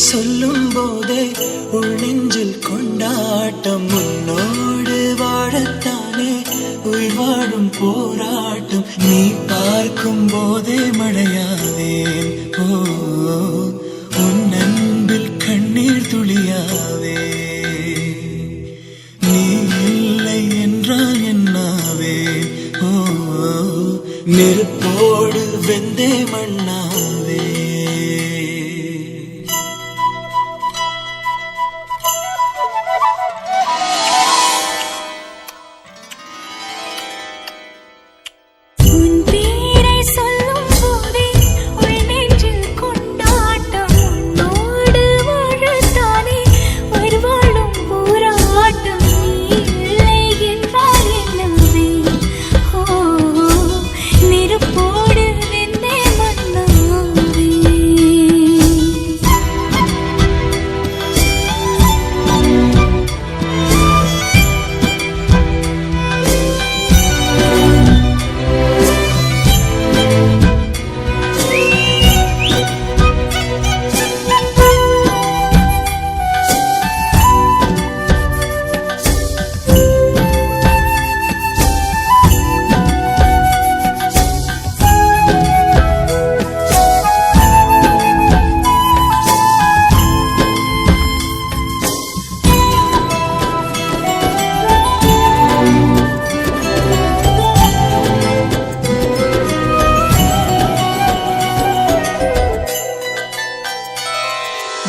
சொல்லும் போதே உள் நெஞ்சில் கொண்டாட்டம் உன்னோடு வாழத்தானே உயிர் வாழும் போராட்டம் நீ பார்க்கும் போதே மழையாவேன் ஓ உன் அன்பில் கண்ணீர் துளியாவே நீ இல்லை என்றால் என்னாவே ஓ நெருப்போடு வெந்தே மண்ணாவே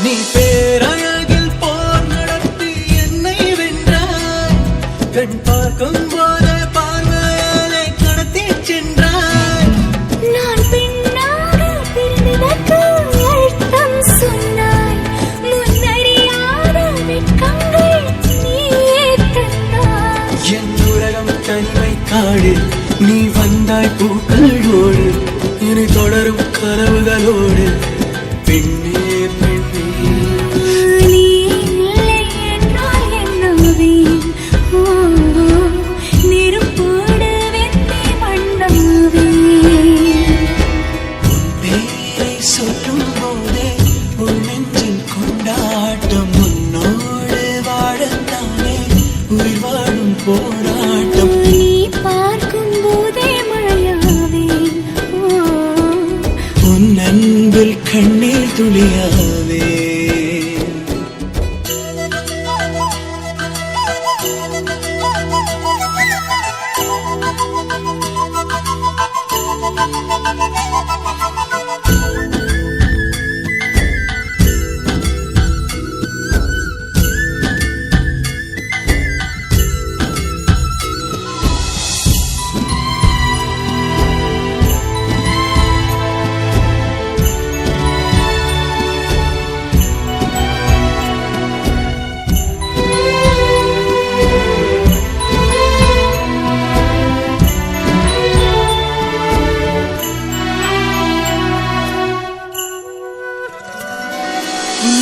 நீ பேரழகில் போர் நடத்தி என்னை வென்றாய் கண் பார்க்கும் போது பார்வையாலே கடத்தி சென்றாய் நான் பெண்ணாக பிறந்ததற்கு அர்த்தம் சொன்னாய் முன்னறியாத வெட்கங்கள் நீயே தந்தாய் என் உலகம் தனிமை காடு நீ வந்தாய் பூக்களோடு இனி தொடரும் கனவுகளோடு பெண்ணே சொல்லும் போதே உன் நெஞ்சில் கொண்டாட்டம் உன்னோடு வாழத்தானே உயிர் வாழும் போராட்டம் நீ பார்க்கும் போதே மழையாவே உன் அன்பில் கண்ணீர் துளியாவே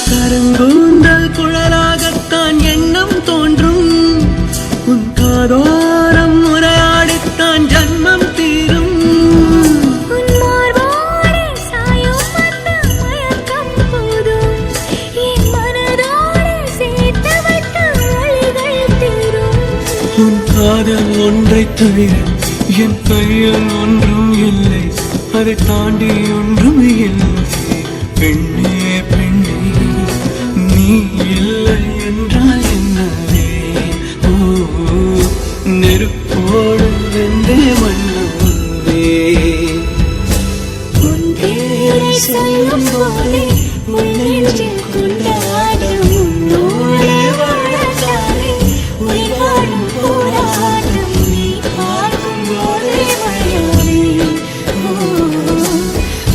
கருங்கூந்தல் குழலாகத்தான் எண்ணம் தோன்றும் உன் காதோரம் உரையாடித்தான் ஜன்மம் தீரும் உன் மார்போடு சாயும் அந்த மயக்கம் போதும் என் மனதோடு சேர்த்து வைத்த வழிகள் தீரும் உன் காதல் ஒன்றை தவிர என் கையில் ஒன்றும் இல்லை அதை தாண்டி ஒன்றும் இல்லை பெண்ணே பெண்ணே நீ இல்லை என்றால் என்னவே ஓ நெருப்போடு வெந்தே மண்ணாவே உன் பேரை சொல்லும் போதே உன் நெஞ்சில் கொண்டாடும் உன்னோடு வாழத்தானே உயிர் வாழும் போராட்டம் நீ பார்க்கும் போதே மழையாவே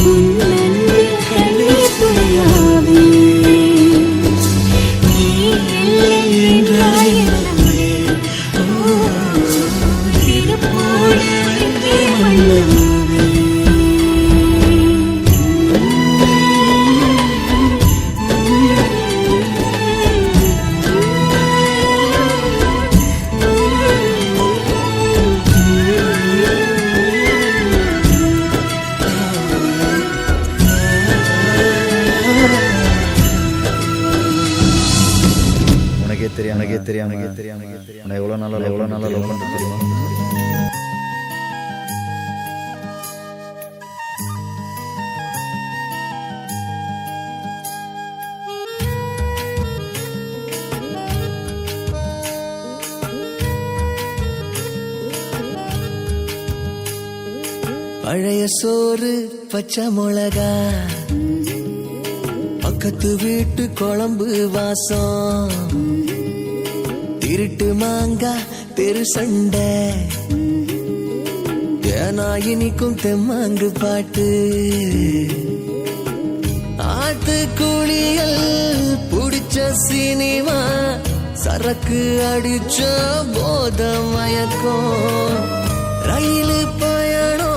உன் அன்பில் கண்ணீர் துளியாவே நீ தெரியாம நான் எவ்வளோ நாளாக லவ் பண்ணுறது தெரியுமா? பழைய சோறு பச்சை மிளகா, பக்கத்து வீட்டு குழம்பு வாசம், திருட்டு மாங்கா தெரு சண்டை, ஏனா இனிக்கும் தெம்மாங்கு பாட்டு, ஆட்டு குளியல் புடிச்ச சினிமா, சரக்கு அடிச்ச போத மயக்கம், ரயிலு பயணம்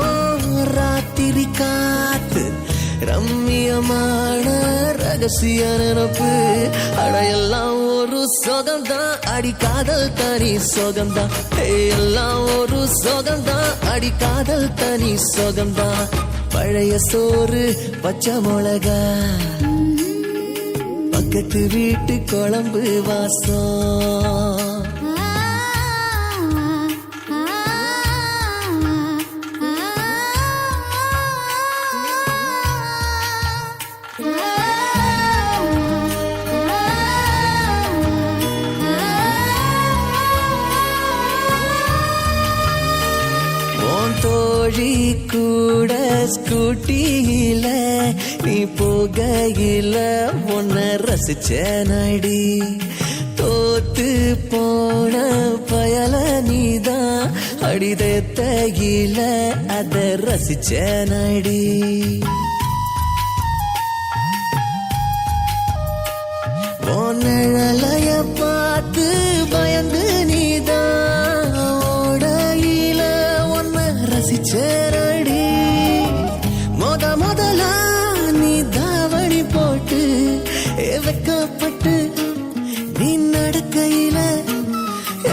ராத்திரி காத்து, ரம்மியமான ரகசிய நினப்பு, அடையெல்லாம் ஒரு சொகம்தான், அடி காதல் தனி சொகம்தான், எல்லாம் ஒரு சொகம்தான், அடி காதல் தனி சொகம்தான். பழைய சோறு பச்சை மிளகா, பக்கத்து வீட்டு குழம்பு வாசம். தோழி கூட ஸ்கூட்டியில நீ போகையில உன்னை ரசிச்ச நடி, தோத்து போன பயல நீதான் அடிதையில அத ரசிச்ச நடி. நிழலைய பார்த்து பயந்து நீதான் ஓடையில ஒன்ன ரசிச்சேரடி, முதலா நீ தாவணி போட்டு வெக்கப்பட்டு நீ நடக்கையில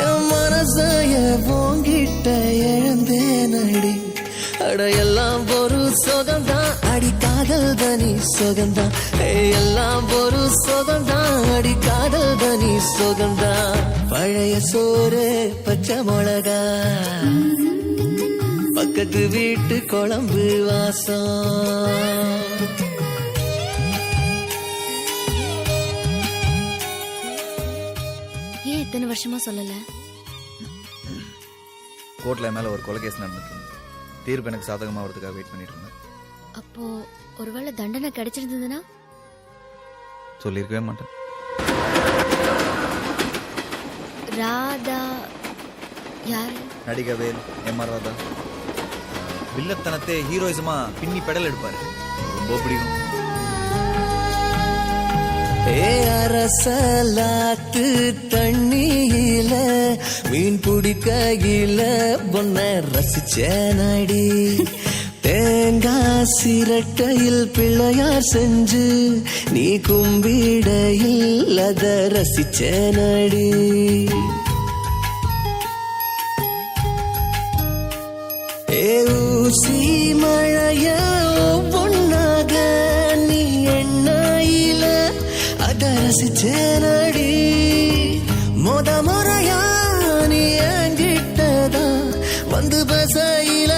என் மனசைய போங்கிட்ட இழந்தேனடி, அடையெல்லாம் ஒரு சொகம்தான், அடி காதல் தனி சொகம்தான், எல்லாம் ஒரு சொகம்தான், அடி காதல் தனி சொகம்தான். பழைய சோறு பச்சை மிளகா, பக்கத்து வீட்டு குழம்பு வாசம். ஏன் இத்தனை வருஷமா சொல்லல? கோர்ட்ல மேல ஒரு கொலை கேஸ் நடந்துட்டு இருந்தது, தீர்ப்பு எனக்கு சாதகமா வரதுக்காக வெயிட் பண்ணிட்டு இருந்தேன். அப்போ ஒருவேளை தண்டனை கிடைச்சிருந்ததுன்னா? சொல்லியிருக்கவே மாட்டேன். ராதா யாரு? நடிகை வேல், எம்ஆர் ராதா. வில்லத்தனத்தை ஹீரோயிசமா பின்னி பெடல் எடுப்பாரு, ரொம்ப பிடிக்கும். அரசலாத்து தண்ணியில மீன் பிடிக்கையில பொன்ன ரசிச்ச நடி, தேங்காய் சிரட்டையில் பிள்ளையார் செஞ்சு நீ கும்பிடையில் அத ரசிச்ச நடி. ஊசி மழைய பொன்னாக நீ எண்ணாயில அத ரசிச்ச நடி, முறையா நீ என்கிட்டதா வந்து பசையில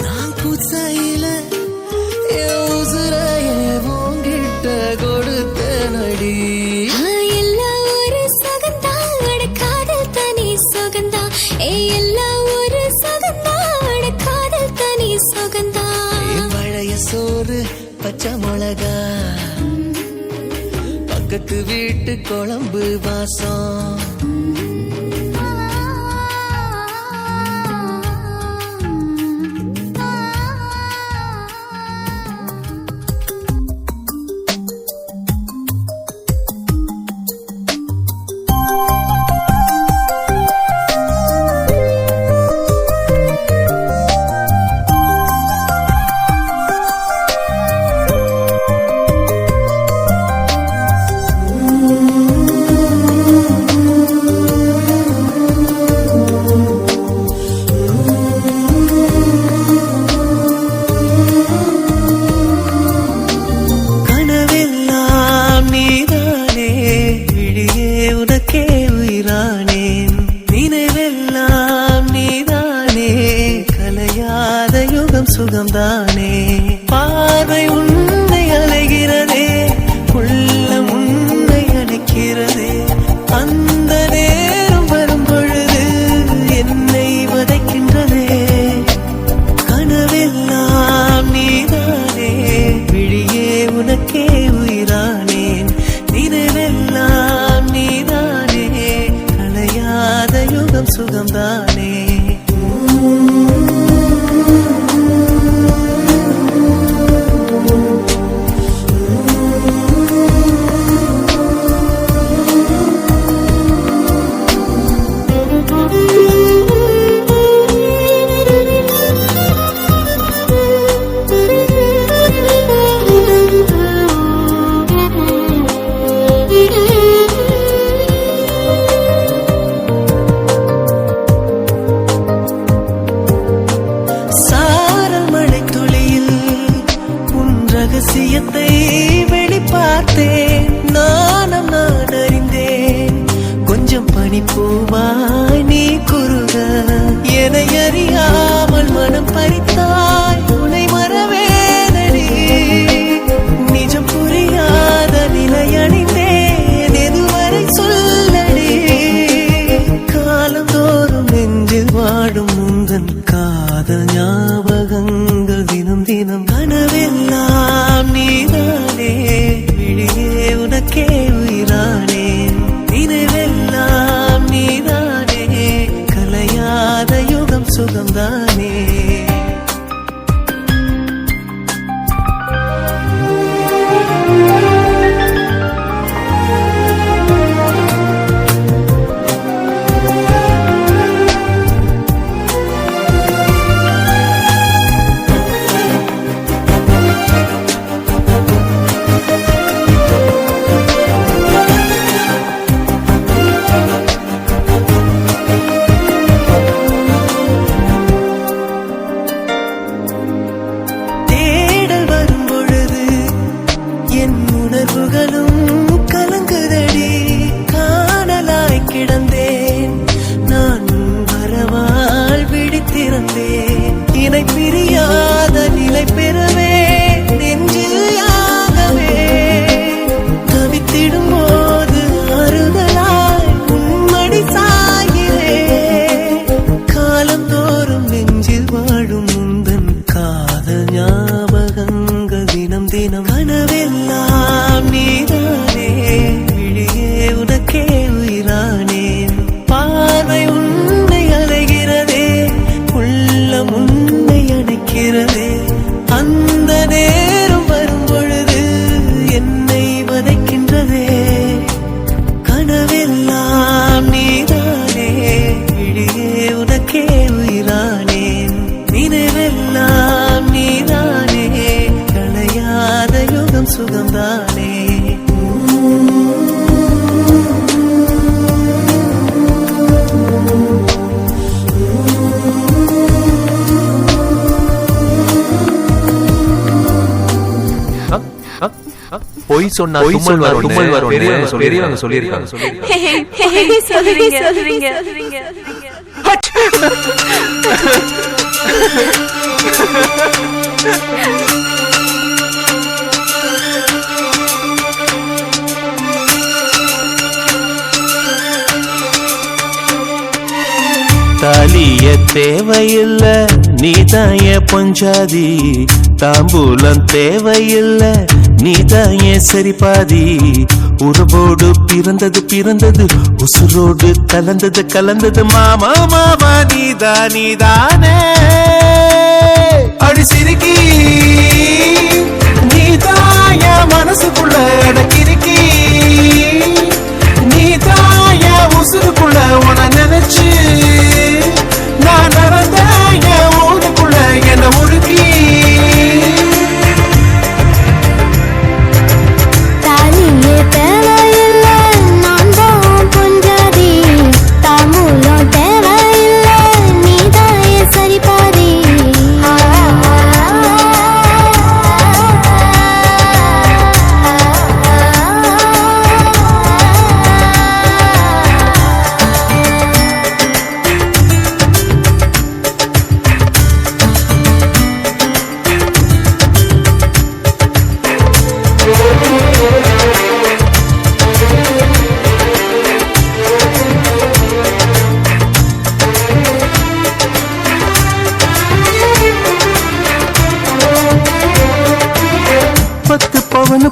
நான் குசையில உசுரைய உங்கிட்ட கொடுத்த நடி. எல்லாம் ஒரு சொகந்தான், காதல் தனி சொகந்தான், எல்லாம் ஒரு சொகந்தான், காதல் தனி சொகந்தான். பழைய சோறு பச்சை மிளகா, பக்கத்து வீட்டு குழம்பு வாசம். சுகம்தானே பார்வை உன்னை அலைகிறதே உள்ளம் உன்னை அணைக்கிறதே அந்த நேரம் வரும் பொழுது என்னை வதைக்கின்றதே கனவெல்லாம் நீதானே விழியே உனக்கே உயிரானேன் நினைவெல்லாம் நீதானே கலையாத யுகம் சுகம்தானே ரகசியத்தை வெளிப்பார்த்தேன் நானும் நான் அறிந்தேன் கொஞ்சம் பனிப்பூவாய் நீ குறுக என்னை அறியாமல் மனம் பறித்தாய் உன்னை மறவேனடி நிஜம் புரியாத நிலை அணிந்தேன் எதுவரை சொல்லடி காலந்தோறும் நெஞ்சில் வாடும் முந்தன் காதல் ஞாபகங்கள் தினம் தினம் கனவெல்லாம் நீதானே விழியே உனக்கே உயிரானேன் நினைவெல்லாம் நீதானே கலையாத யுகம் சுகம்தானே உணர்வுகளும் கலங்குதடி காணலாய் கிடந்தேன் நான் வரவால் விழித்திருந்தேன் இணை பிரியாத நிலை பெறவே நெஞ்சில் யாகவே தவித்திடும் போது ஆறுதலாய் உன்மடி சாயிலே காலந்தோறும் நெஞ்சில் வாழும் முந்தன் காதல் ஞாபகங்கள் தினம் தினம் கனவெல்லாம் நீதானே விழியே உனக்கே உயிரானேன் பார்வை உன்னை அலைகிறதே உள்ளம் உன்னை அணைக்கிறதே அந்த நேரம் வரும் பொழுது என்னை வதைக்கின்றதே கனவெல்லாம் நீதானே விழியே உனக்கே உயிரானேன் நினைவெல்லாம் நீதானே கலையாத யுகம் சுகம்தானே பொய் சொன்னா தும்மல் வரும் பெரியவங்க சொல்லியிருக்காங்க தாலிய தேவையில்ல நீதாய பொஞ்சாதி தாம்பூலம் தேவையில்ல நீதாய சரிபாதி உறவோடு பிறந்தது உசுரோடு கலந்தது மாமா மாமா நீதானே அடி சிரிக்கி நீதாய மனசுக்குள்ள அடக்கிருக்கி நீதாய உசுருக்குள்ள உன நினைச்சு நான் நடந்த ஊருக்குள்ள என்ன முழுக்கி தாலியே தேவையில்ல நான் தான் பொஞ்சாதி தாமூலம் தேவையில்ல நீதாயே சரிபாதி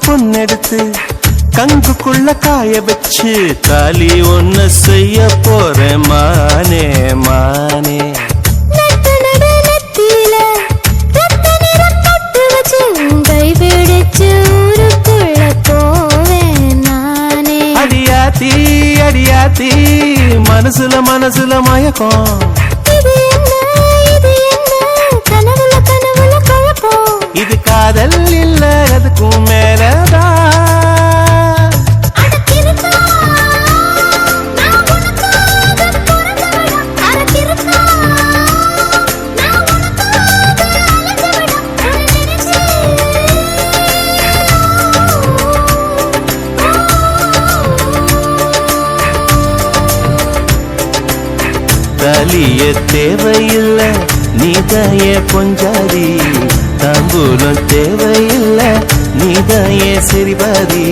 பொண்ணெடுத்து கங்குக்குள்ள காய வச்சு தாலி ஒண்ணு செய்ய போறேன் மானே மானே. அடியாத்தி அடியாத்தி மனசுல மனசுல மயக்கம். இது காதல் இல்ல அதுக்கும் மேலதான். தாலிய தேவையில்ல நீதாய பொஞ்சாதி, தாம்பூலம் தேவையில்ல நீதாய சரிபாதி.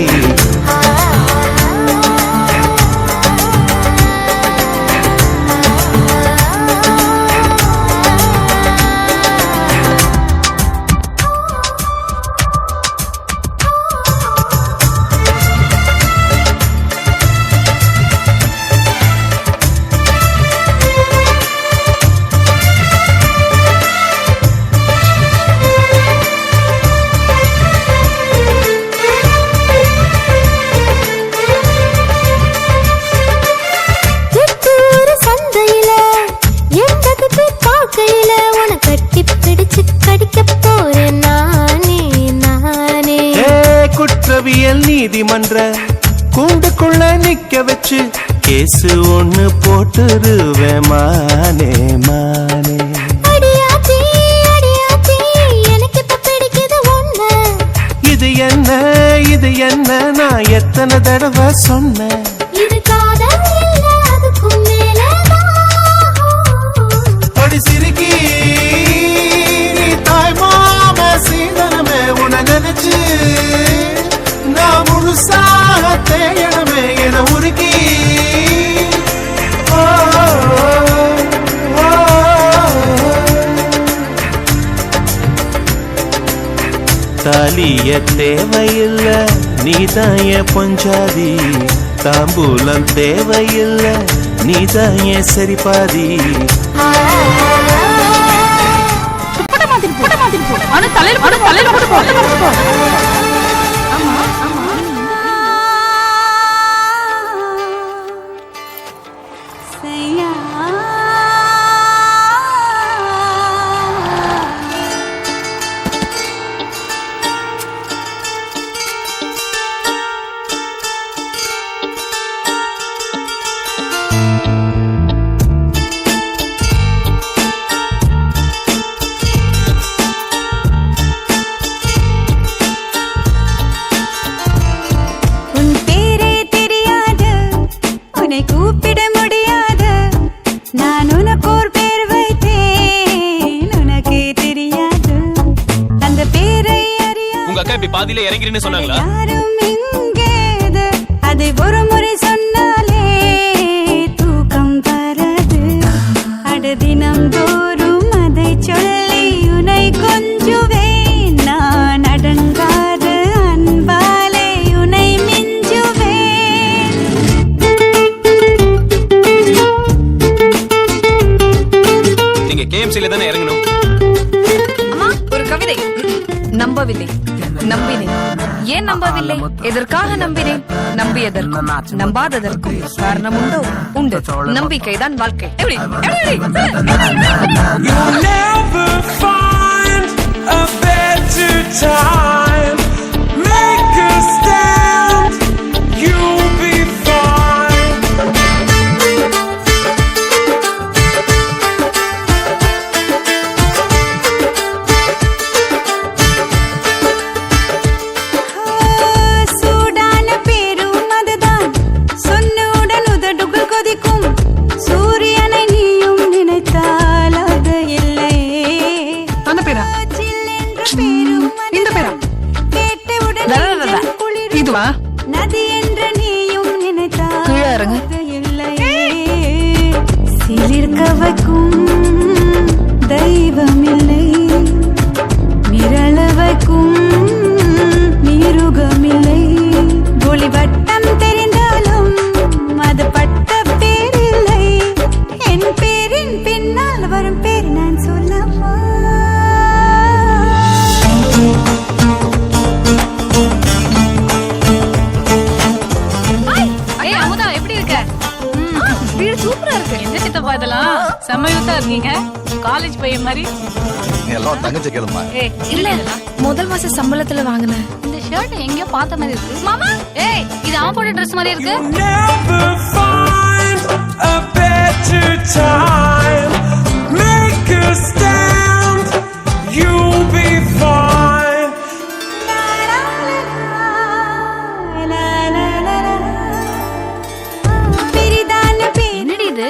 குற்றவியல் நீதிமன்ற கூண்டுக்குள்ள நிக்க வச்சு கேசு ஒண்ணு போட்டுருவேன் மானே மானே. இது என்ன இது என்ன நான் எத்தனை தடவை சொன்னேன். அடி சிரிக்கி நீ தாய் மாம சீதனமே உன நினைச்சு நான் முழுசாக தேயணுமே என உருக்கி. தாலிய தேவையில்ல நீதாய பொஞ்சாதி, தாம்பூலம் தேவையில்ல நீதாய சரிபாதி. பாதியில இறங்கிறேன்னு சொன்னாங்களா? அதை ஒரு முறை சொன்னாலே தூக்கம் வராது. அட தினம் தோறும் அதை சொல்லி உனை கொஞ்சுவேன் நான். அடங்காத அன்பாலே உனை மிஞ்சுவேன். நீங்க கேஎம்சில தானே இறங்கணும். அம்மா ஒரு கவிதை. நம்பவில்லை, நம்பினேன். ஏன் நம்பவில்லை? எதற்காக நம்பினேன்? நம்பியதற்கும் நம்பாததற்கும் காரணம் உண்டோ? உண்டு. நம்பிக்கைதான் வாழ்க்கை. எப்படி சூப்பரா இருக்கு. என்ன சித்தப்பா இதெல்லாம் செம்ம இருக்கீங்க, காலேஜ் பையன் மாதிரி. எல்லாம் தங்கச்சி கேளுமா. இல்ல முதல் மாச சம்பளத்துல வாங்கினேன். இந்த ஷர்ட் எங்கேயோ பார்த்த மாதிரி இருக்கு. மாமா, ஏய் இது அவன் போட்ட ட்ரெஸ் மாதிரி இருக்கு. Never find a better time. Make a stand, you'll be fine. என்னடி இது?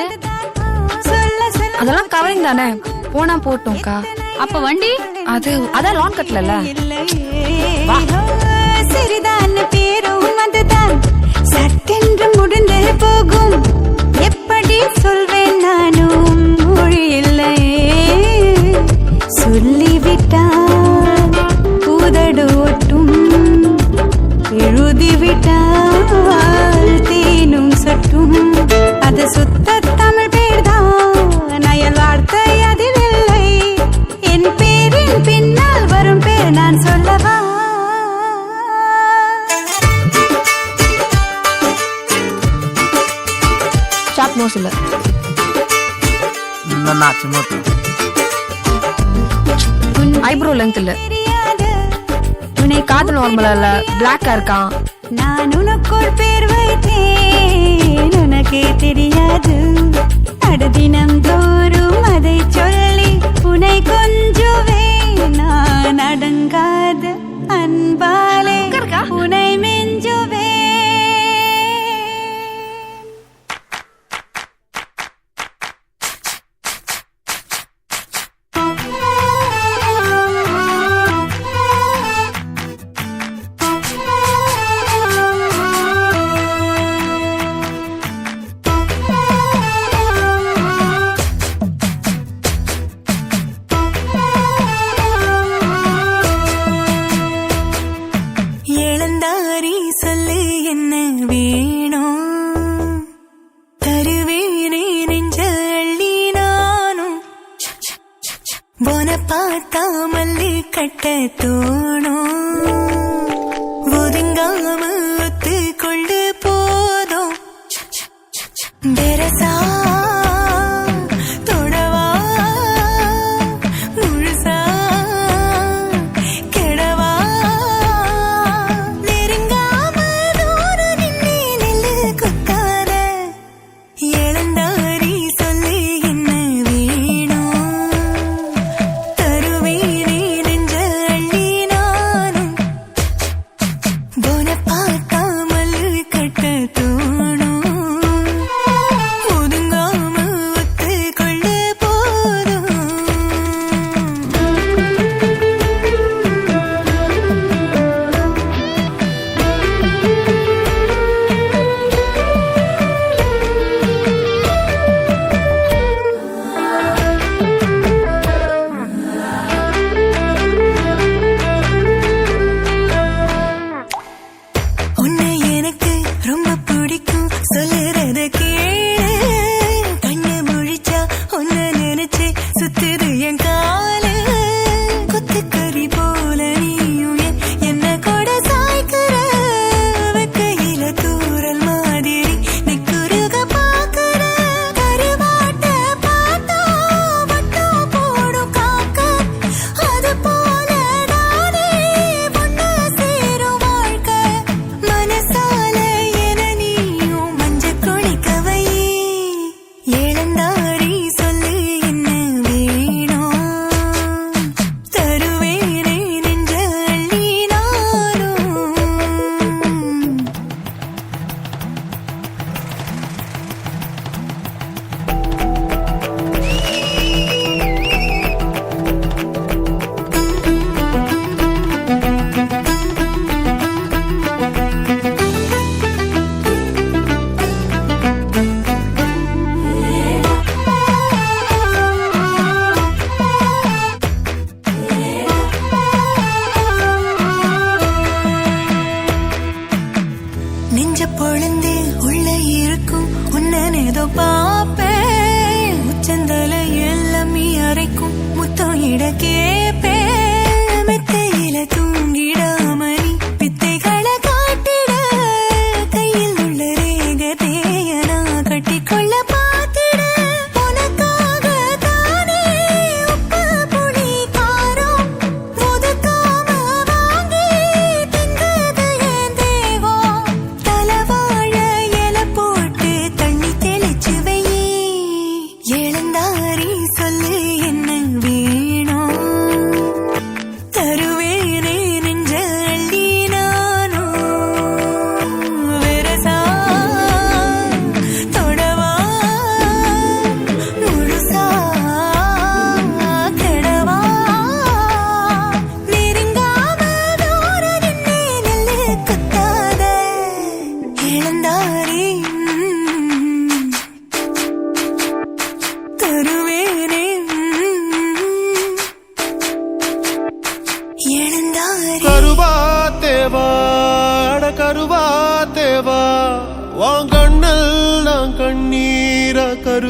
அதெல்லாம் கவரிங் தானே, போனா போட்டோம்க்கா. அப்ப வண்டி அதான் லான் கட்டல. சிறிதான் பேரும் அதுதான் சட்டென்று முடிந்து போகும். எப்படி சொல்வேன் நானும் மொழி இல்லையே. சொல்லிவிட்டால் உதடு ஒட்டும், எழுதிவிட்டால் தேனும் சொட்டும். அது சுத்த தமிழ் பேர்தான், அயல் வார்த்தை அதில் இல்லை. என் பேரின் பின்னால் வரும் பேர் நான் சொல்லவா? ஷார்ப் நோஸ் இல்ல, ஐப்ரோ லென்த் இல்ல, உன்னை காது நார்மலா இல்ல, பிளாக்கா இருக்கான். நான் உனக்குள் பேர் வைத்தேன், உனக்கே தெரியாது. தினம் தோறும் அதை சொல்லி உன்னை கொஞ்சுவேன். நான் அடங்காத அன்பாலே உன்னை மெஞ்சுவேன். இளந்தாரி சொல்லு என்ன வேணும், தருவேனே நெஞ்ச அள்ளி நானும். போன பார்த்தா மல்லி கட்ட தோணும், ஒதுங்காம ஒத்து கொண்டு போதும். பெரசா தொடவா முழுசா கெடவா, நெருங்காம தூர நின்னே நெல்லு குத்தாத. இளந்தாரி சொல்லு என்ன வேணும், தருவேனே நெஞ்ச அள்ளி நானும். போன பார்த்தா மல்லு கட்ட தோணும், ஒதுங்கா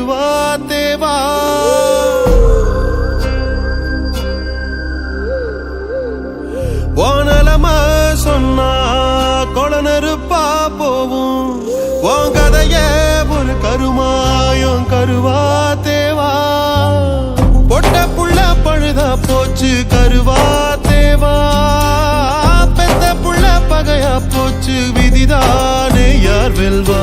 கருவா தேவா. வானலமா சொன்னா கொளநெருப்பா போவும். உன் கதைய ஒரு கருமாயம் கருவா தேவா. பொட்ட புள்ள பழுதா போச்சு கருவா தேவா. பெத்த புள்ள பகையா போச்சு விதிதானே யார் வெல்வா.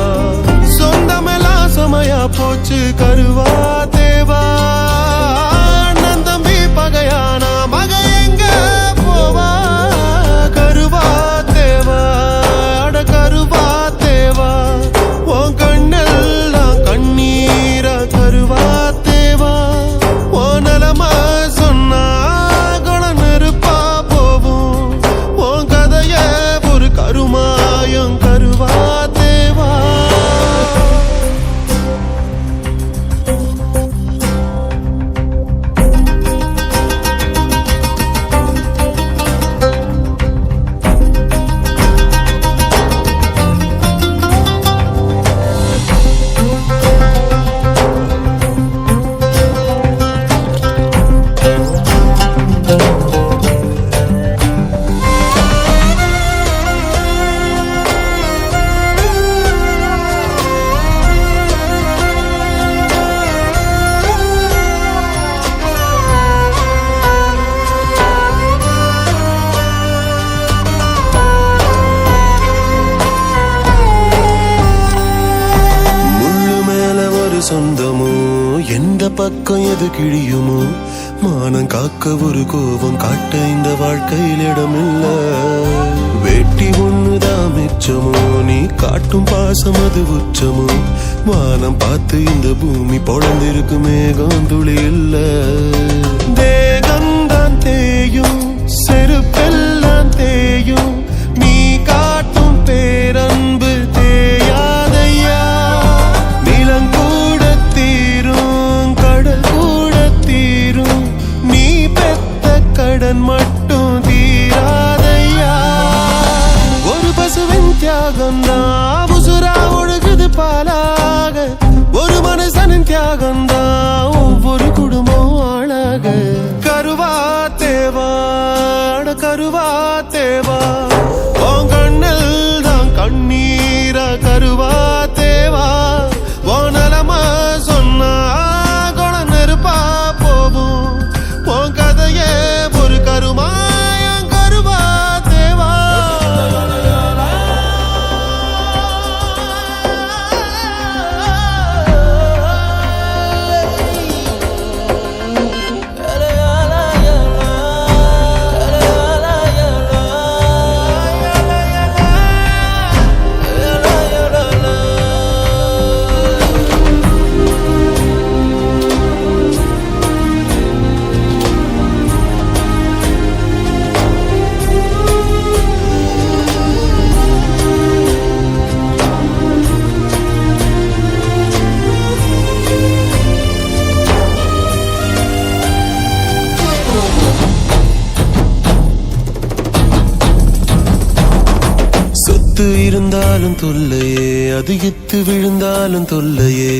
சொந்தமெல்லாம் சுமையா போச்சு கருவா தேவா. அண்ணன் தம்பி பகையானா மக எங்க போவா கருவா தேவா. அட கருவா தேவா. உன் கண்ணெல்லாம் கண்ணீரா கருவா தேவா. உன் நலமா சொன்னா குணநெருப்பா போவும். உன் கதைய ஒரு கருமாயம் கருவா தேவா. சொந்தமோ எந்த பக்கம் எது கிழியுமோ மானம் காக்க ஒரு கோபம் காட்ட இந்த வாழ்க்கையில் இடமில்ல. வெட்டி ஒண்ணுதான் மிச்சமோ நீ காட்டும் பாசம் அது உச்சமோ. வானம் பார்த்து இந்த பூமி பொழந்திருக்கு மேகம் துளி இல்ல. தேகந்தான் தேயும் செருப்பெல்லாம் தேயும். நீ காட்டும் பேரன்பு தேயாதையா. நிலங்கூட தீரும் கடல் கூட தீரும். நீ பெத்த கடன் மட்டும் தீராதையா. ஒரு பசுவின் தியாகம்தான் உசுரா ஒழுகுது பாலாக. ஒரு மனுஷனின் தியாகம்தான் ஒவ்வொரு குடும்பம் ஆளாக. கருவா தேவா அட கருவா தேவா. உன் கண்ணில் தான் கண்ணீரா கருவா தேவா. உன் நலமா சொன்னா குணநெருப்பா போவும். உன் கதையே ஒரு கருமாயம் கருவா தேவா. சொத்து இருந்தாலும் தொல்லையே அதிகித்து விழுந்தாலும் தொல்லையே.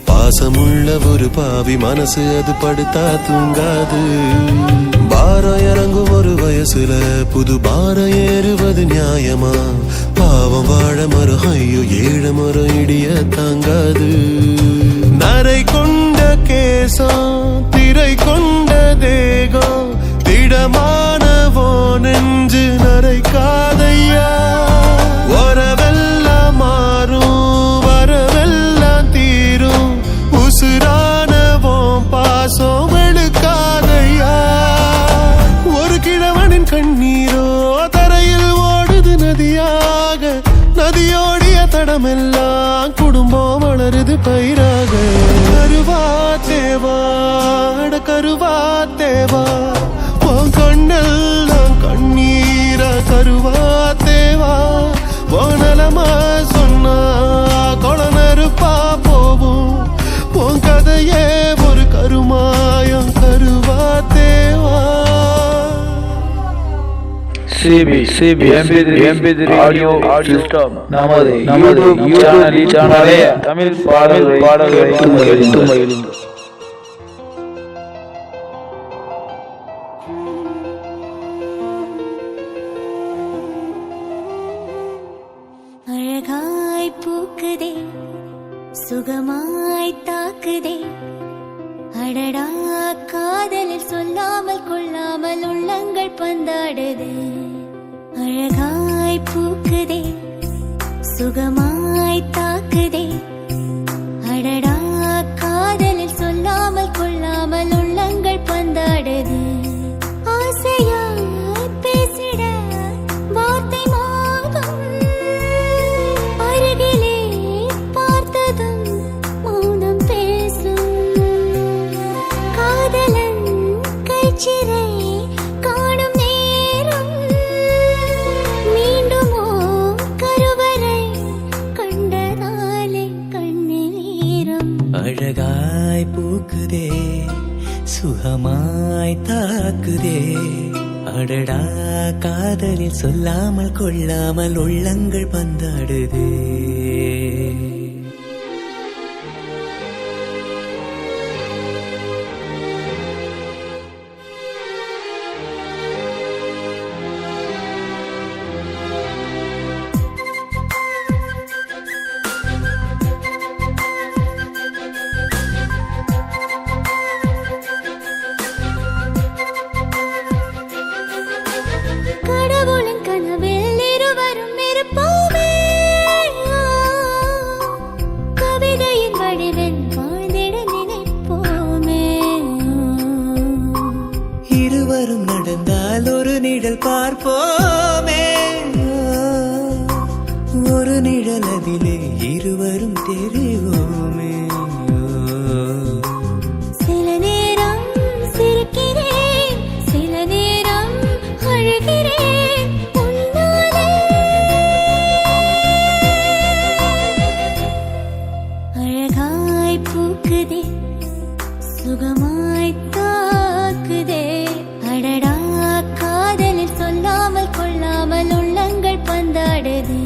பாசமுள்ள ஒரு பாவி மனசு அது படுத்தா தூங்காது. பாரம் இறங்கும் ஒரு வயசுல புது பாரம் ஏறுவது நியாயமா. பாவம் வாழ மரம் ஐயோ ஏழ மரம் இடிய தாங்காது. நரை கொண்ட கேசம் திரை கொண்ட தேகம். திடமானவோ நெஞ்சு நரைக்காதையா. வரவெல்லாம் மாறும் வரவெல்லாம் தீரும். உசுரானவோ பாசம் வெளுக்காதையா. ஒரு கிழவனின் கண்ணீரோ தரையில் ஓடுது நதியாக. நதியோடிய தடமெல்லாம் குடும்பம் வளருது பயிராக. கருவா தேவா அட கருவா தேவா. உன் கண்ணெல்லாம் கண்ணீரா கருவா தேவா. நலமா சொன்னா கொளநெருப்பா போவும். உன் கதையே ஒரு கருமாயம் கருவா தேவா. சிபி MP3 ஆடியோ சிஸ்டம் நமது யூடியூப் சேனலே தமிழ் பாடல்களை மகிழுங்கள். அழகாய் பூக்குதே சுகமாய் தாக்குதே அடடா காதலில் சொல்லாமல் கொள்ளாமல் உள்ளங்கள் பந்தாடுதே அழகாய் பூக்குதே சுகமாய் தாக்குதே அடடா காதலில் சொல்லாமல் கொள்ளாமல் உள்ளங்கள் பந்தாடுதே ஆசையாய் பேசிட வார்த்தை மோகம் அருகிலே பார்த்ததும் மௌனம் பேசும் காதலன் கைச்சிறை காணும் நேரம் மீண்டுமோ கருவறை கண்டதாலே கண்ணில் ஈரம் அழகாய் பூக்குதே சுகமாய் தாக்குதே அடடா காதலில் சொல்லாமல் கொள்ளாமல் உள்ளங்கள் பந்தாடுதே கடவுளின் கனவில் இருவரும் இருப்போமே கவிதையின் வடிவில் வாழ்ந்திட நினைப்போமே இருவரும் நடந்தால் ஒரு நிழல் பார்ப்போமே ஒரு நிழல் அதிலே இருவரும் தெரிவோமே சில நேரம் சிரிக்கிறேன் சில நேரம் அழுகிறேன் உன்னாலே அழகாய் பூக்குதே சுகமாய் தாக்குதே அடடா காதலில் சொல்லாமல் கொள்ளாமல் உள்ளங்கள் பந்தாடுதே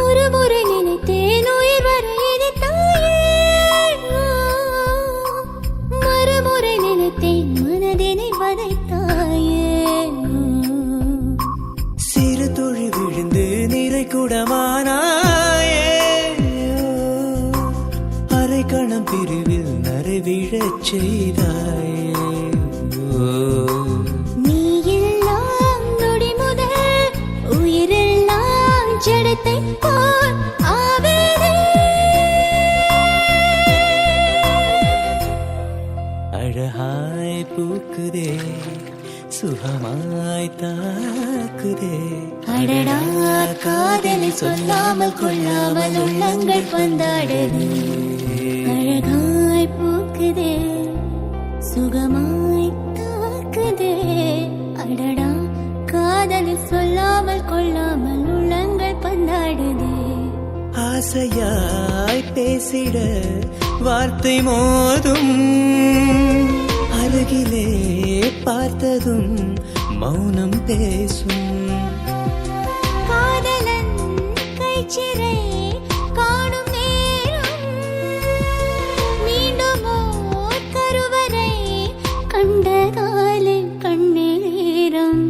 ஒரு முறை நினைத்தேன் உயிர் வர இனித்தாயே மறுமுறை நினைத்தேன் மனதினை வதைத்தாயே சிறு துளி விழுந்து நிறை குடமானாயே அரை கணம் பிரிவில் நரை விழச் செய்தாயே நீ எல்லாம் நொடி முதல் உயிரெல்லாம் ஜடத்தை போல் ஆவேதே அழகாய் பூக்குதே சுகமாய் தாக்குதே அடடா காதலில் சொல்லாமல் கொள்ளாமல் உள்ளங்கள் பந்தாடுதே அழகாய் பூக்குதே சுகமாய் தாக்குதே அடடா காதலில் சொல்லாமல் கொள்ளாமல் உள்ளங்கள் பந்தாடுதே ஆசையாய் பேசிட வார்த்தை மோதும் அருகிலே பார்த்ததும் மௌனம் பேசும் காதலன் கைச்சிறை காணும் நேரம் மீண்டும் ஓர் கருவறை கண்டதாலே கண்ணில் ஈரம்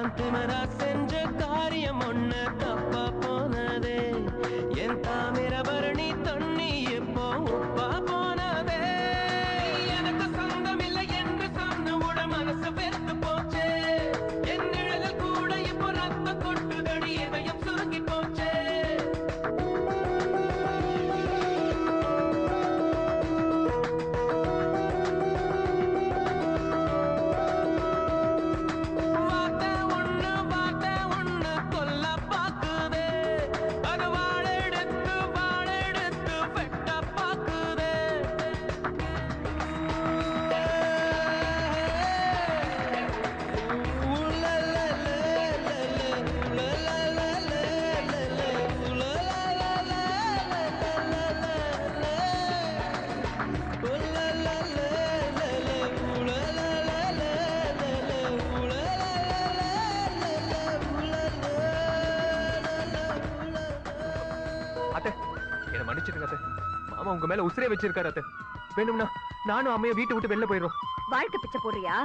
நான் திமரா செஞ்ச காரியம் ஒண்ணு தப்பா போனதே என் தாமிரபரணி தண்ணி எப்போ உப்பா போனதே எனக்கு சொந்தம் இல்லை என்று சொன்ன உட மனசு வெறுத்து போச்சே என் நிழல் கூட இப்போ ரத்த கொட்டுதடி இதயம் சுருங்கி போச்சே வார்த்தை ஒண்ணு கொல்ல பாக்குதே அது வாழெடுத்து வெட்ட பாக்குதே அத்தை என்ன மன்னிச்சிடுங்க அத்தை. மாமா உங்க மேல உசிரே வச்சிருக்காரு அத்தை. வேணும்னா நானும் அம்மைய வீட்டை விட்டு வெளில போயிடும். வாழ்க்கை பிச்சை போடுறியா?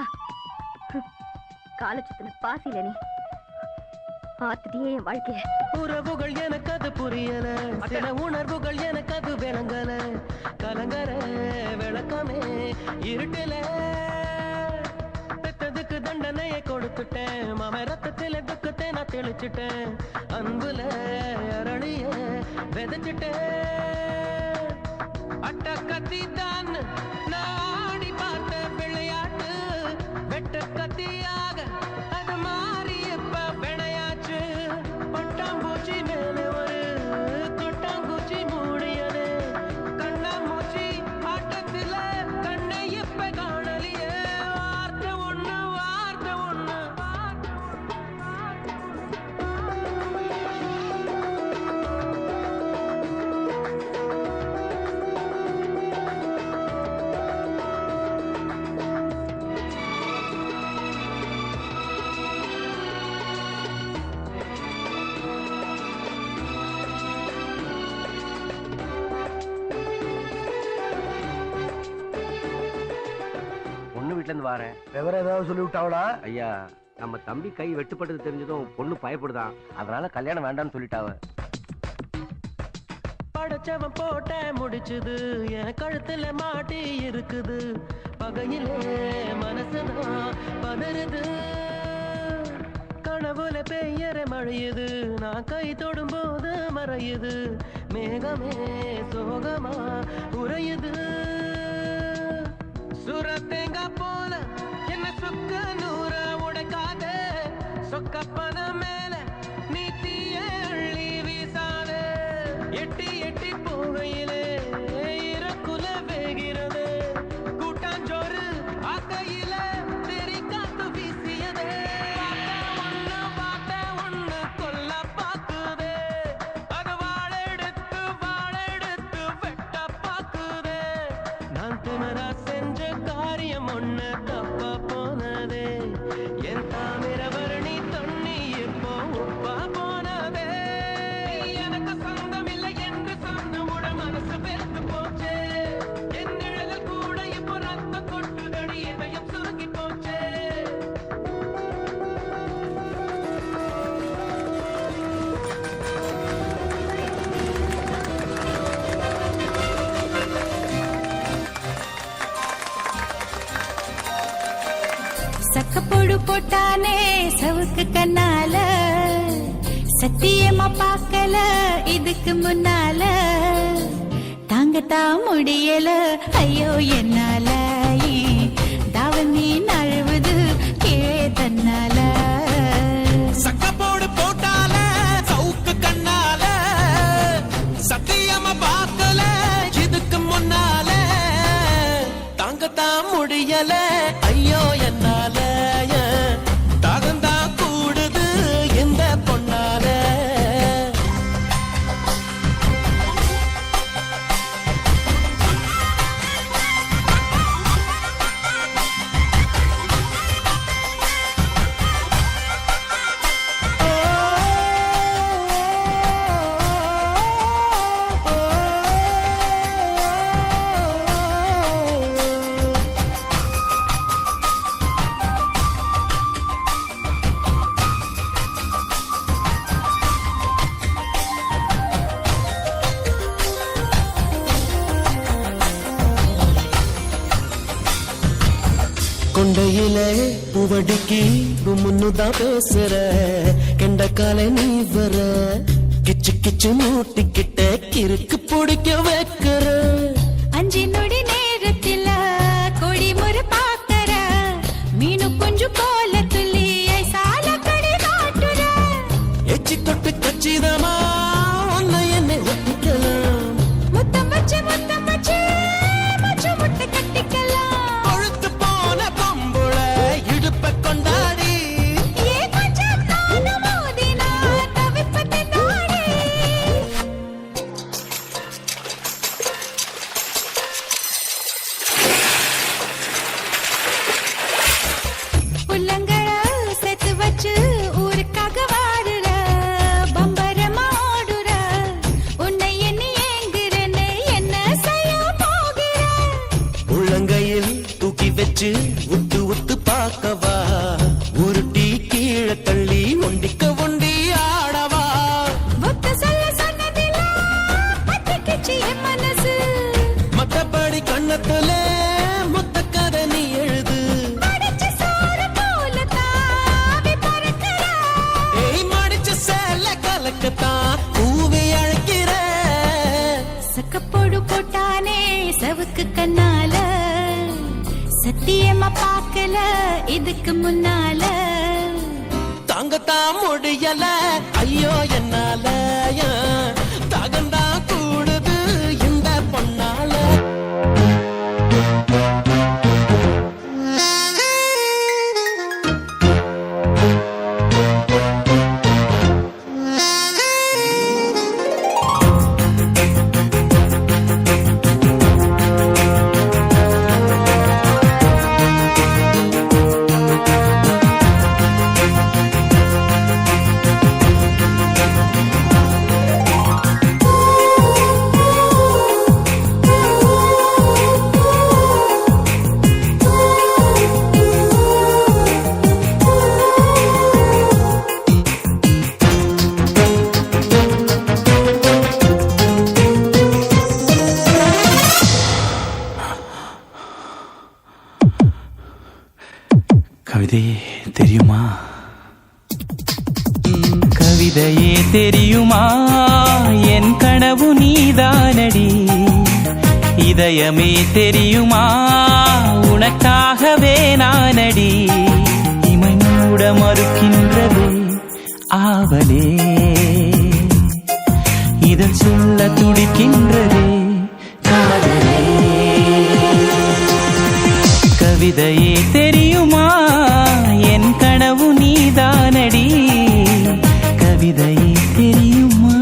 கால சுத்தின பாசில நீ ஆத்துட்டியே என் வாழ்க்கைய. உறவுகள் எனக்கு அது புரியல சில உணர்வுகள் எனக்கு அது விளங்கல கலங்கர விளக்கமே இருட்டில பெத்ததுக்கு தண்டனையை கொடுத்துட்டேன் மாம ரத்தத்தில துக்கத்தை நான் தெளிச்சுட்டேன் அன்புல அரளிய விதைச்சிட்டேன் அட்ட கத்தி தான் நான் ஆடி பார்த்த விளையாட்டு வெட்ட கத்தியாக அது மாறி இப்ப விளையாச்சு பட்டாம்பூச்சி மேல ஒரு கொட்டாம்பூச்சி மூடியது கண்ணாமூச்சி ஆட்டத்தில கண்ணை இப்ப காணலியே வார்த்தை ஒண்ணு வீட்டுல இருந்து வாரேன். விவரம் ஏதாவது சொல்லி விட்டாவளா? ஐயா, நம்ம தம்பி கை வெட்டுப்பட்டது தெரிஞ்சதும் பொண்ணு பயப்படுதான். அதனால கல்யாணம் வேண்டாம்னு சொல்லிட்டாவ. படைச்சவன் போட்ட முடிச்சுது என் கழுத்துல மாட்டி இருக்குது பகையிலே மனசுதான் பதறுது கனவுல பெய்யற மழையுது நான் கை தொடும் போது மறையுது மேகமே சோகமா உறையுது சுரத்தேங்கா போல என்ன சுக்க நூற உடைக்காத சொக்கப்பன மேல நீ தீய அள்ளி வீசாத எட்டி எட்டி போகையிலே இறக்குல வேகிறது கூட்டாஞ்சோறு ஆக்கையில தெரி காத்து வீசியதே வார்த்தை ஒண்ணு கொல்ல பாக்குதே அது வாழெடுத்து வெட்ட பாக்குதே நான் திமரா செஞ்ச காரியம் ஒண்ணு தப்பா போனதே என் தாமிரபரணி தண்ணி இப்போ உப்பா போனதே எனக்கு சொந்தம் இல்லை என்று சொன்ன உட மனசு வெறுத்து போச்சே என் நிழல் கூட இப்போ ரத்த கொட்டுதடி இதயம் சுருங்கி போச்சே சக்கப்போடு போட்டானே சவுக்கு கண்ணால சத்தியமா பார்க்கல இதுக்கு முன்னால தாங்கத்தான் முடியல ஐயோ என்னால தாவணி நழுவுது கீழே தன்னால சக்கப்போடு போட்டால சவுக்கு கண்ணால சத்தியமா பார்க்கல இதுக்கு முன்னால தாங்கத்தான் முடியல ஐயோ என்னால தாகந்தான் கூடுது இந்த பொன்னால தொண்டையில பூவடிக்கு முன்னுதான் பேசுற கெண்டக்கால நீ வர கிச்சு கிச்சு மூட்டிக்கிட்ட கிறுக்கு பிடிக்க வைக்கிற 5 நொடி நேரத்தில கொடி முறை பாக்கற மீனு குஞ்சு போல துள்ளி ஐசால கடி காட்டுற எச்சி தொட்டு கச்சிதமா உன்னை என்னை ஒட்டிக்கலாம் முத்தம் வச்சு மச்சு முட்டை கட்டிக்கலாம் கொழுத்து போன பொம்புள இடுப்ப கொண்டாடி ஏ கொஞ்சம் தான மோதினா தவிப்பட்டு நாடி புல்லங்கள சேர்த்து வச்சு ஊருக்காக வாடுற பம்பரமா ஓடுற உன்னை எண்ணி ஏங்குறேன்னு என்ன செய்ய போகிற உள்ளங்கையில் தூக்கி வச்சு உத்து உத்து பார்க்கவா உருட்டி கீழே தள்ளி ஒண்டிக்க ஒண்டி ஆடவா புத்த சொல்ல சொன்னதில்ல பத்திக்கிச்சு என் மனசு மத்தபடி கண்ணத்துல மொத்த கதை நீ எழுது அடிச்ச சோறு போல தாவி பறக்கிற ஏய் மடிச்ச சேல கலக்கத்தான் பூவி அழைக்கிற சக்கப்போடு போட்டானே சவுக்கு கண்ணால சத்தியமா பார்க்கல இதுக்கு முன்னால தாங்கத்தான் முடியல ஐயோ என்னால தாகந்தான் கூடுது இந்த பொண்ணால கவிதையே தெரியுமா கவிதையே தெரியுமா என் கனவு நீதானடி இதயமே தெரியுமா உனக்காகவே நானடி இமை மூட மறுக்கின்றதே ஆவலே இதன் சொல்ல துடிக்கின்றதே காதலே கவிதையே தெரியுமா என் கனவு நீதானடி கவிதையே தெரியுமா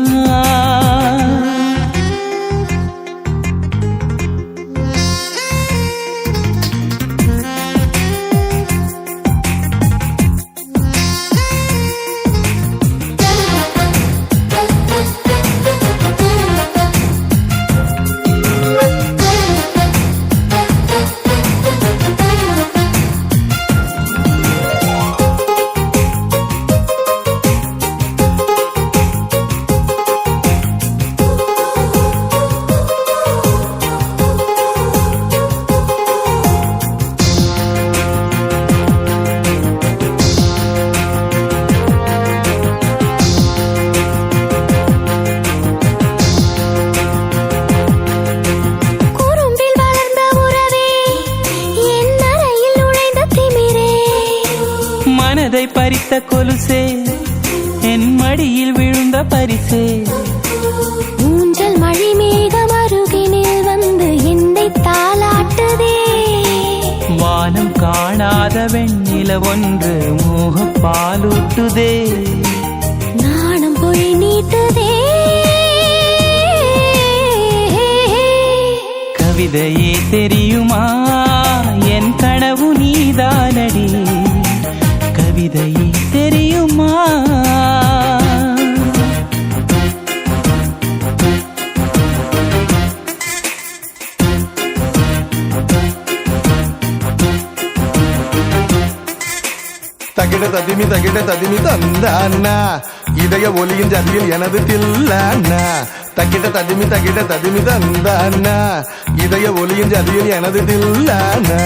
மனதை பறித்த கொலுசே என் மடியில் விழுந்த பரிசே ஊஞ்சல் மழை மேகம் அருகினில் வந்து என்னை தாளாட்டுதே வானம் காணாத வெண்ணில ஒன்று மோக பாலூட்டுதே நாணம் போய் நீட்டுதே கவிதையே தெரியுமா என் கனவு நீதானடி கவிதையே தெரியுமா தகிட ததிமி தந்த அண்ணா இதய ஒலியின் ஜதியில் எனது தில்ல அண்ணா தகிட ததிமி தந்த அண்ணா இதய ஒலியின் ஜதியில் எனது தில்ல அண்ணா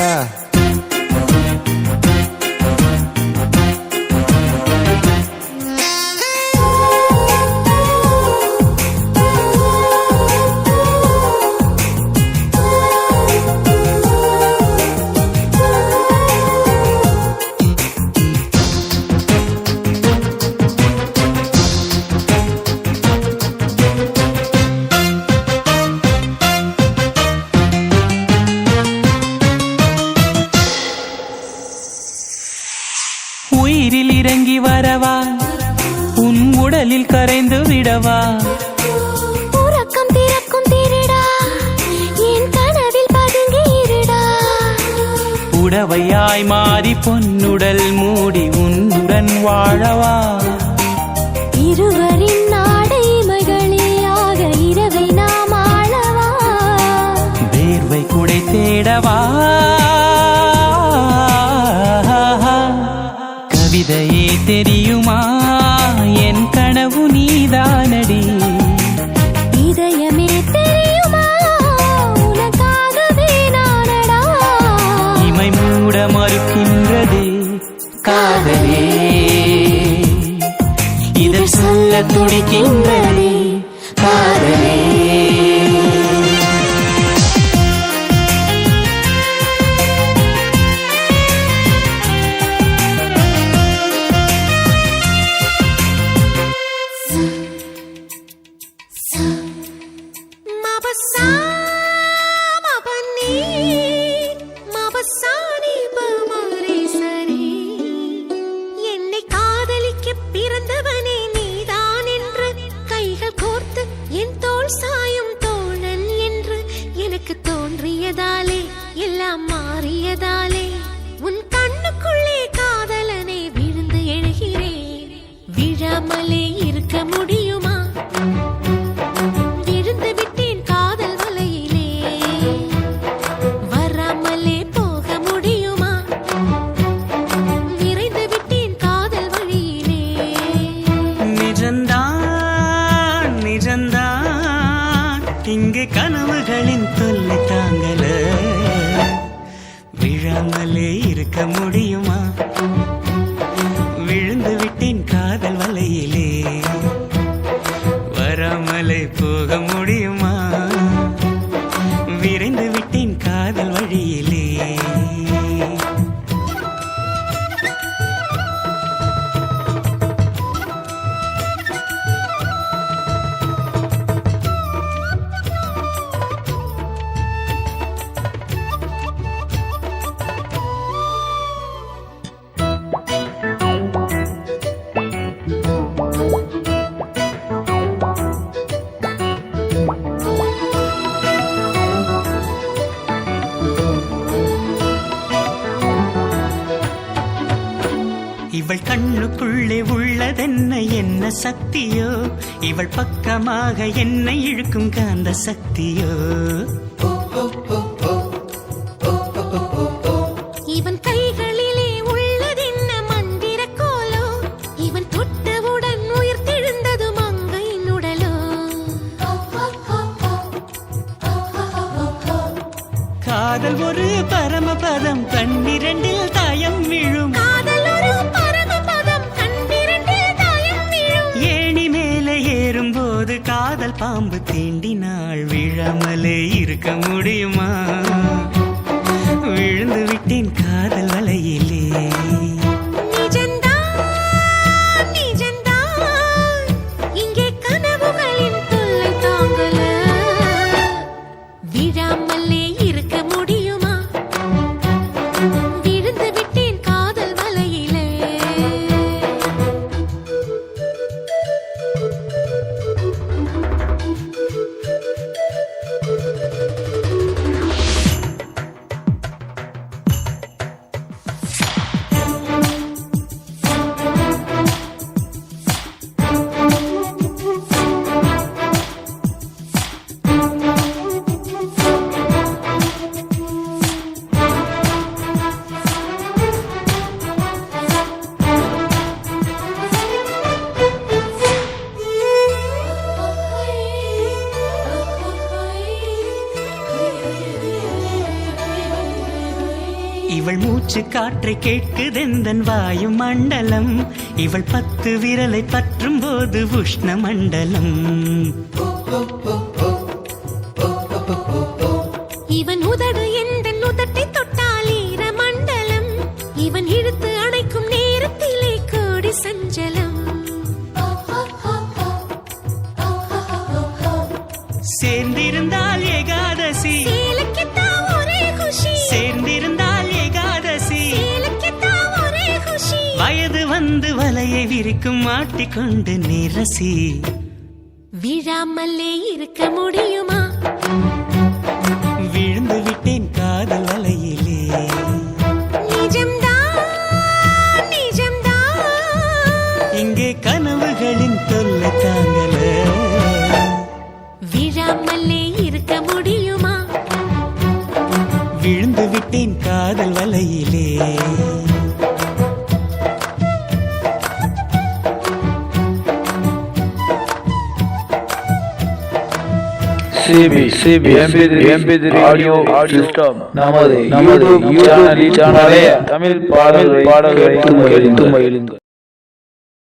வரவா உன் உடலில் கரைந்து விடவா உறக்கம் திறக்கும் திருடா என் கனவில் பதுங்கி இருடா உடவையாய் மாறி பொன்னுடல் மூடி உன்னுடன் வாழவா இருவரின் நாடை மகளியாக இரவை நாம் ஆளவா வேர்வை குடை தேடவா கவிதையே தெரியுமா என் கனவு நீதானடி இதயமே தெரியுமா உனக்காகவே நானடா இமை மூட மறுக்கின்றதே காதலே இதழ் சொல்ல துடிக்கின்றதே காதலே என்னை காதலிக்க பிறந்தவனே நீதான் என்று கைகள் கோர்த்து என் தோள் சாயும் தோழன் என்று எனக்கு தோன்றியதாலே எல்லாம் மாறியதாலே உன் கண்ணுக்குள்ளே காதலனை விழுந்து எழுகிறேன் விழாமலே இருக்க முடியுமா விழுந்து விட்டேன் காதல் வலையிலே வராமலே போக முடியுமா விரைந்து விட்டேன் காதல் வழியிலே நிஜந்தான் நிஜந்தான் இங்கே கனவுகளின் தொல்லை தாங்கல விழாமலே இருக்க முடியுமா விழுந்து விட்டேன் காதல் வலையிலே வராமலே போக முடியுமா விரைந்து விட்டேன் காதல் வழியிலே இவள் கண்ணுக்குள்ளே உள்ளதென்ன என்ன சக்தியோ இவள் பக்கமாக என்னை இழுக்கும் காந்த சக்தியோ இவன் கைகளிலே உள்ளதென்ன மந்திர கோலோ இவன் தொட்டவுடன் உயிர் தெழுந்தது மங்கையின் உடலோ காதல் ஒரு பரமபதம் கண்ணிரண்டில் தாயம் விழும் காதல் ஒரு பரமபதம் கண்ணிரண்டில் தாயம் விழும் ஏணி மேலே ஏறும்போது காதல் பாம்பு தீண்டினாள் விழாமலே இருக்க முடியுமா விழுந்து விட்டேன் காதல் வலையிலே நிஜந்தான் நிஜந்தான் இங்கே கனவுகளின் தொல்லை தாங்கல விழாமலே இருக்க முடியுமா விழுந்து விட்டேன் காதல் வலையிலே இவள் மூச்சு காற்றை கேட்குதெந்தன் வாயு மண்டலம் இவள் 10 விரலை பற்றும் போது உஷ்ண மண்டலம் இவன் உதடு எந்த உதட்டை தொட்டால் ஈர மண்டலம் இவன் இழுத்து அணைக்கும் நேரத்திலே கோடி சஞ்சலம் சேர்ந்திருந்தால் ஏகாதசி சேலக்கித்தான் ஒரே குஷி சேர்ந்திருந்தால் ஏகாதசி சேலக்கித்தான் ஒரே குஷி வயது வந்து வல வலையை விரிக்கும் மாட்டிக்கொண்டு நிரசி விழாமலே இருக்க முடியுமா? விழுந்து விட்டேன் காதல் வலையிலே. நிஜம்தான் நிஜம்தான், இங்கே கனவுகளின் தொல்லை தாங்கல. விழாமலே இருக்க முடியுமா? விழுந்து விட்டேன் காதல் வலையிலே. CB MP3 ஆடியோ சிஸ்டம் நமது யூடியூப் சேனலே தமிழ் பாடல்களை கேட்டு மகிழுங்கள்.